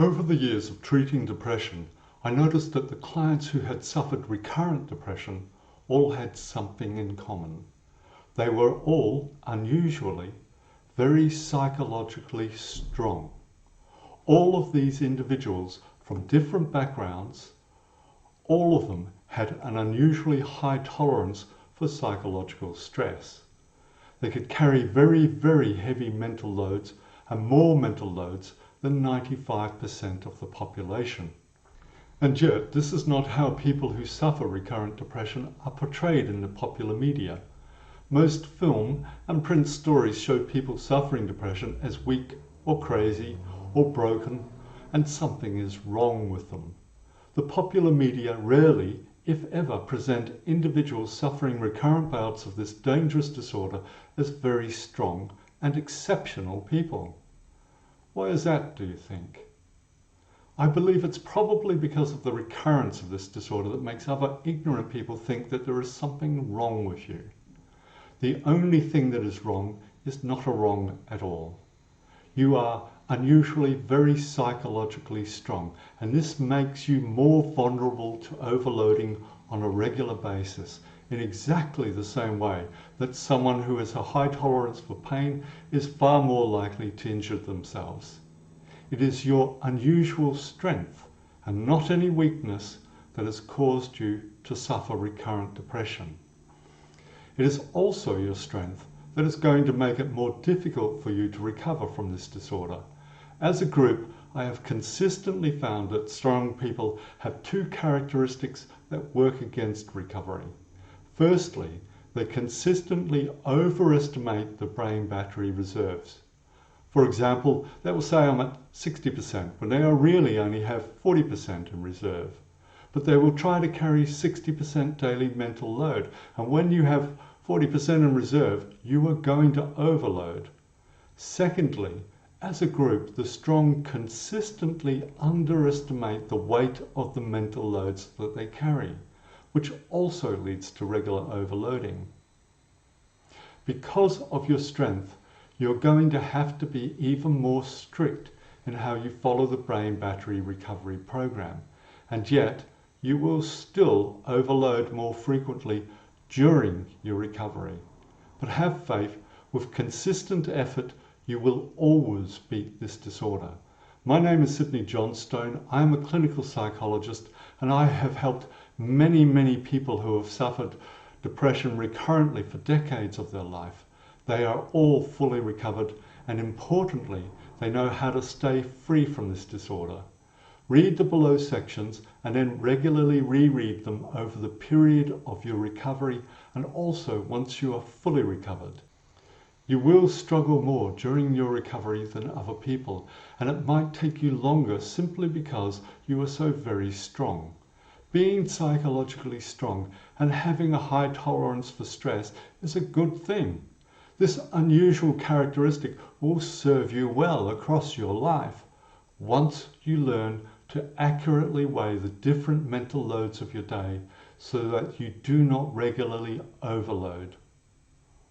Over the years of treating depression, I noticed that the clients who had suffered recurrent depression all had something in common. They were all, unusually, very psychologically strong. All of these individuals from different backgrounds, all of them had an unusually high tolerance for psychological stress. They could carry very, very heavy mental loads and more mental loads than 95% of the population. And yet, this is not how people who suffer recurrent depression are portrayed in the popular media. Most film and print stories show people suffering depression as weak or crazy or broken, and something is wrong with them. The popular media rarely, if ever, present individuals suffering recurrent bouts of this dangerous disorder as very strong and exceptional people. Why is that, do you think? I believe it's probably because of the recurrence of this disorder that makes other ignorant people think that there is something wrong with you. The only thing that is wrong is not a wrong at all. You are unusually very psychologically strong, and this makes you more vulnerable to overloading on a regular basis in exactly the same way that someone who has a high tolerance for pain is far more likely to injure themselves. It is your unusual strength and not any weakness that has caused you to suffer recurrent depression. It is also your strength that is going to make it more difficult for you to recover from this disorder. As a group, I have consistently found that strong people have two characteristics that work against recovery. Firstly, they consistently overestimate the brain battery reserves. For example, they will say I'm at 60% when they really only have 40% in reserve. But they will try to carry 60% daily mental load, and when you have 40% in reserve, you are going to overload. Secondly, as a group, the strong consistently underestimate the weight of the mental loads that they carry, which also leads to regular overloading. Because of your strength, you're going to have to be even more strict in how you follow the brain battery recovery program, and yet you will still overload more frequently during your recovery. But have faith, with consistent effort, you will always beat this disorder. My name is Sydney Johnstone. I am a clinical psychologist, and I have helped many, many people who have suffered depression recurrently for decades of their life. They are all fully recovered, and importantly, they know how to stay free from this disorder. Read the below sections and then regularly reread them over the period of your recovery and also once you are fully recovered. You will struggle more during your recovery than other people, and it might take you longer simply because you are so very strong. Being psychologically strong and having a high tolerance for stress is a good thing. This unusual characteristic will serve you well across your life once you learn to accurately weigh the different mental loads of your day so that you do not regularly overload.